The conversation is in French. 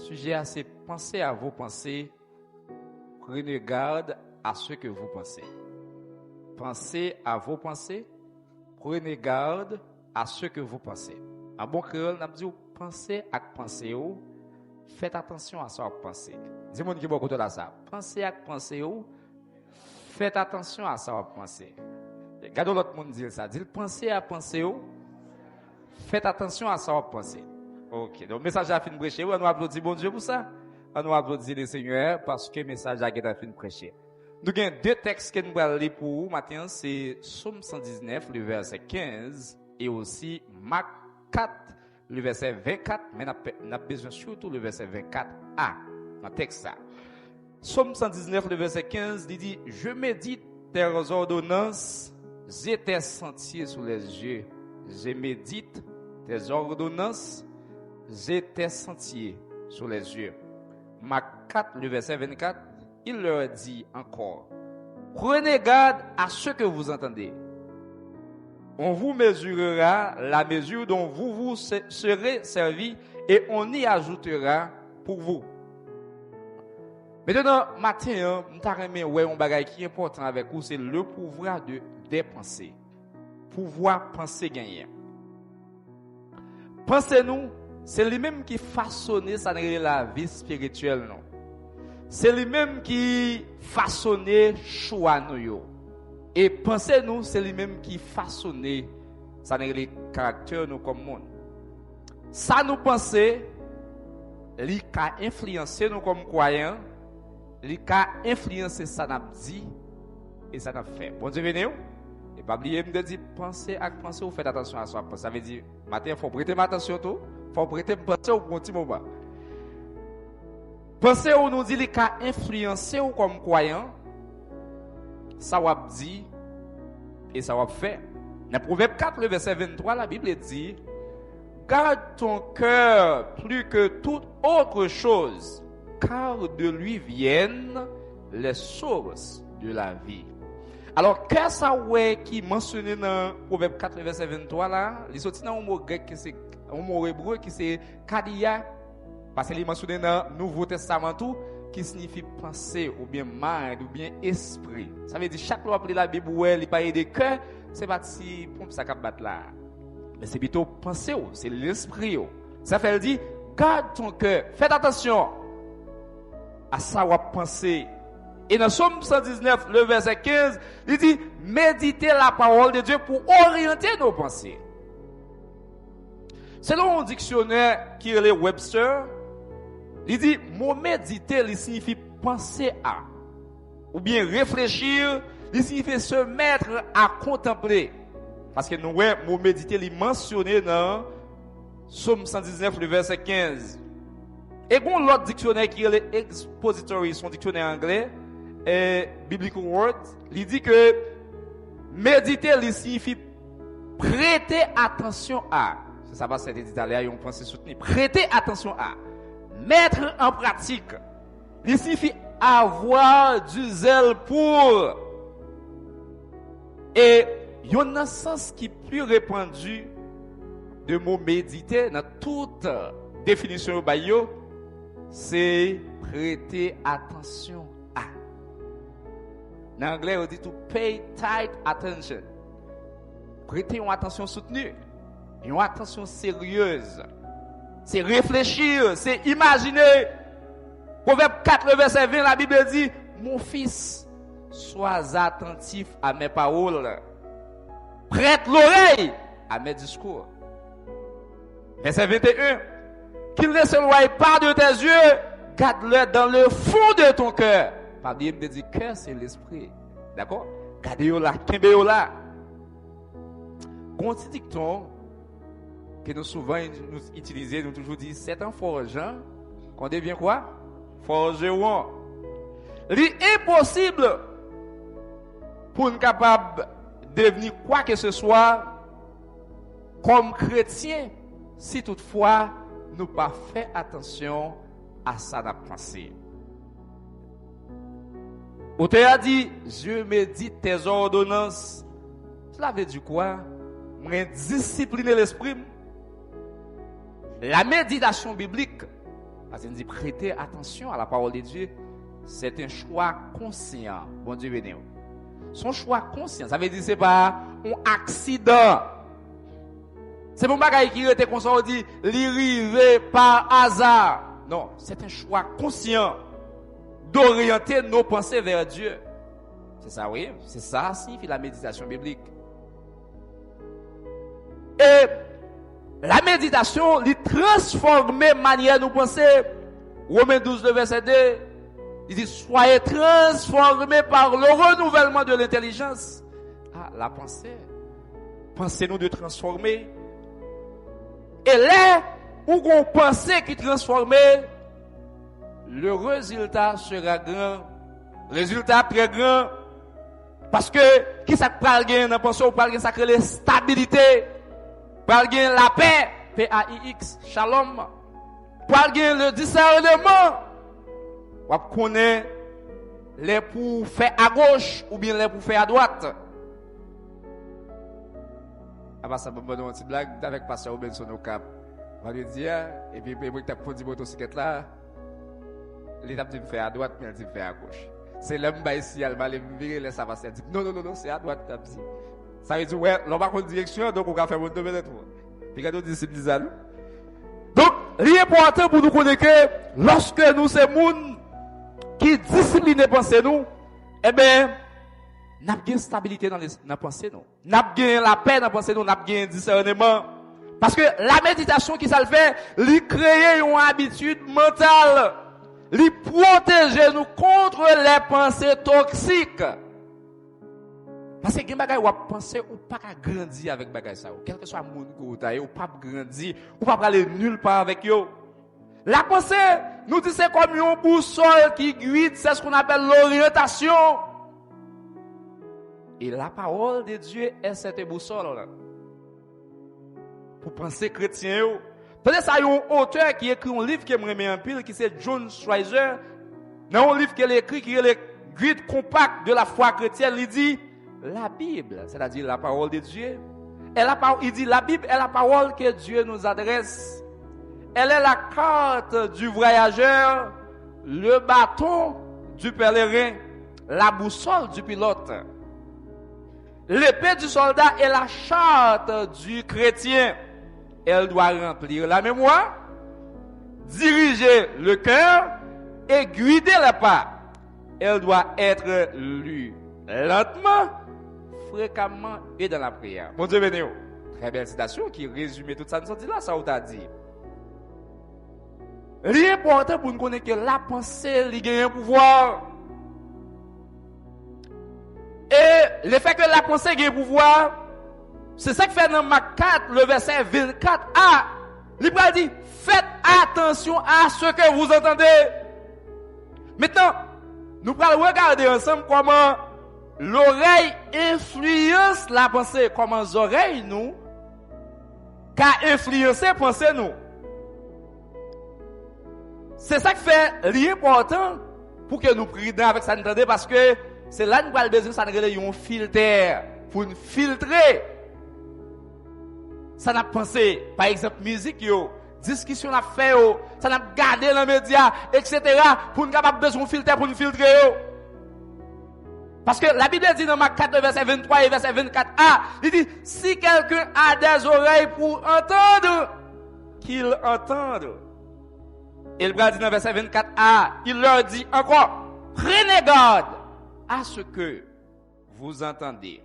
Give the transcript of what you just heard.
Sujet, c'est penser à vos pensées, prenez garde à ce que vous pensez. Pensez à vos pensées, prenez garde à ce que vous pensez. En bon créole, nous dit pensez à penser, faites attention à ce que vous pensez. Dis-moi qui est beaucoup de ça. Pensez à penser, faites attention à ce que vous pensez. Regardez l'autre monde dire ça. Dit pensez à penser, faites attention à ce que vous pensez. Ok, donc le message a fini de prêcher. On nous applaudit bon Dieu pour ça. On nous applaudit le Seigneur parce que le message a fini de prêcher. Nous avons deux textes que nous allons lire pour vous matin. C'est Psaume 119, le verset 15, et aussi Marc 4, le verset 24. Mais nous avons besoin surtout le verset 24a dans le texte. Psaume 119, le verset 15, il dit: Je médite tes ordonnances, j'ai tes sentiers sous les yeux. Je médite tes ordonnances, j'ai tes sentiers sous les yeux. Marc 4, le verset 24, il leur dit encore: Prenez garde à ce que vous entendez. On vous mesurera la mesure dont vous vous serez servi et on y ajoutera pour vous. Maintenant, matin, un bagage qui est important avec vous, c'est le pouvoir des pensées. Pouvoir penser gagner. Pensez-nous, c'est lui-même qui façonne la vie spirituelle, non? C'est lui-même qui façonne choix nous. Et pensez-nous, c'est lui-même qui façonne le caractère nous comme monde. Ça nous penser, lui a influencé nous comme croyants, lui a influencé ça n'a dit et ça n'a fait. Bon Dieu venez. Et pas oublier me dire pensez à penser ou faites attention à ça. Ça veut dire matin faut prêter attention tout, faut prêter penser au bon petit moment. Pensez ou nous dit les cas influencer ou comme croyant, ça va dire et ça va faire. Dans Proverbe 4 le verset 23 la Bible dit: Garde ton cœur plus que toute autre chose, car de lui viennent les sources de la vie. Alors, qu'est-ce qui est mentionné dans Proverbe 4, verset 23 là? Il sorti dans un mot grec qui c'est un mot hébreu qui c'est kadia, parce qu'il est mentionné dans le Nouveau Testament tout, qui signifie penser ou bien mind ou bien esprit. Ça veut dire chaque fois que la Bible où il parle de cœur, c'est pas si pompe ça cap battre là. Mais c'est plutôt penser, c'est l'esprit. Ça fait dire garde ton cœur, faites attention à ça ou à penser. Et dans Psaume 119, le verset 15, il dit: méditez la parole de Dieu pour orienter nos pensées. Selon un dictionnaire qui est le Webster, il dit: mot méditer, il signifie penser à, ou bien réfléchir, il signifie se mettre à contempler. Parce que nous voyons mot méditer, il est mentionné dans Psaume 119, le verset 15. Et bon, l'autre dictionnaire qui est le Expository, son dictionnaire anglais, Biblical Word, il dit que méditer, il signifie prêter attention à. Ça va, c'est italien, ils ont pensé soutenir. Prêter attention à. Mettre en pratique. Il signifie avoir du zèle pour. Et il y a un sens qui est plus répandu de mot méditer dans toute définition bayo, c'est prêter attention à. En anglais, on dit to pay tight attention. Prêter une attention soutenue, une attention sérieuse. C'est réfléchir, c'est imaginer. Proverbe 4, verset 20, la Bible dit: mon fils, sois attentif à mes paroles. Prête l'oreille à mes discours. Verset 21. Qu'il ne s'éloigne pas de tes yeux, garde-le dans le fond de ton cœur. Par Bible dit cœur, c'est l'esprit. D'accord? Gardez-le là, kembe-le là. Quand dicton que nous souvent nous utilisons, nous toujours dit c'est un forgeant qu'on devient quoi? Forgeron. Il est impossible pour nous capable de devenir quoi que ce soit comme chrétien si toutefois nous pas fait attention à ça n'a pensé. Auteur a dit: je médite tes ordonnances. Cela veut dire quoi? Moi discipliner l'esprit. La méditation biblique Parce qu'il dit prêter attention à la parole de Dieu, c'est un choix conscient. Bon Dieu béni. Son choix conscient, ça veut dire c'est pas un accident. C'est mon bagage qui était comme ça, on dit, l'irrivé par hasard. Non, c'est un choix conscient d'orienter nos pensées vers Dieu. C'est ça, oui. C'est ça signifie la méditation biblique. Et la méditation, il transforme la manière de nous penser. Romains 12, le verset 2, il dit, soyez transformés par le renouvellement de l'intelligence. Ah, la pensée. Pensez-nous de transformer. Et là, où on pensait qu'il transformait, le résultat sera grand. Résultat très grand. Parce que, qui ça parle gain dans pensée, ou parle gain ça crée la stabilité. Parle gain la paix, P-A-I-X, shalom. Parle gain le discernement. On connaît les pour faire à gauche ou bien les pour faire à droite. Après ça, je vais une petite blague avec Pasteur Robinson au Cap. On va lui dire, et puis, il t'a conduit motocyclette là. L'étape de me faire à droite, mais elle dit faire à gauche. C'est l'homme ici, elle va aller virer les savasses. Elle dit, non, c'est à droite, t'as dit. Ça veut dire, ouais, l'on va prendre direction, donc on va faire mon domaine et tout. Puis quand on dit, c'est bizarre. Donc, l'important pour nous connaître que, lorsque nous sommes moun qui disciplinent pensée nous, eh bien, n'a pas de stabilité dans la pensée nous. N'a pas de la paix dans la pensée nous, n'a pas de discernement. Parce que la méditation qui ça le fait, lui créer une habitude mentale, lui protéger nous contre les pensées toxiques. Parce que les bagages ou penser ou pas grandir avec bagage ça. Quel que soit le monde que vous avez, ou pas grandir, ou pas aller nulle part avec eux. La pensée, nous dit c'est comme une boussole qui guide, c'est ce qu'on appelle l'orientation. Et la parole de Dieu est cette boussole-là. Pour penser chrétien. Peut-être ça y a un auteur qui écrit un livre qui me en pile, qui c'est John Schweizer. Dans un livre qu'il écrit, qui est le guide compact de la foi chrétienne, il dit, la Bible, c'est-à-dire la parole de Dieu, il dit, la Bible est la parole que Dieu nous adresse. Elle est la carte du voyageur, le bâton du pèlerin, la boussole du pilote. L'épée du soldat est la charte du chrétien. Elle doit remplir la mémoire, diriger le cœur et guider les pas. Elle doit être lue lentement, fréquemment et dans la prière. Mon Dieu béni. Très belle citation qui résume tout ça. Nous dit là, ça vous a dit. L'important pour nous connaître que la pensée, il gagne un pouvoir. Et le fait que la pensée gagne un pouvoir, c'est ça qui fait dans Marc 4, le verset 24a. Il dit, faites attention à ce que vous entendez. Maintenant, nous allons regarder ensemble comment l'oreille influence la pensée, comment les oreilles nous, qu'a influencé pensée nous. C'est ça qui fait l'important pour que nous prions avec ça, entendez, parce que c'est là que nous avons besoin de un filtre pour nous filtrer. Ça n'a pensé, par exemple, musique, discussion n'a fait, ça n'a gardé dans les médias, etc. pour nous avoir besoin de filtre pour nous filtrer. Parce que la Bible dit dans Marc 4, verset 23 et verset 24a, il dit, si quelqu'un a des oreilles pour entendre, qu'il entende. Et le bras dit dans verset 24a, il leur dit encore, prenez garde à ce que vous entendez.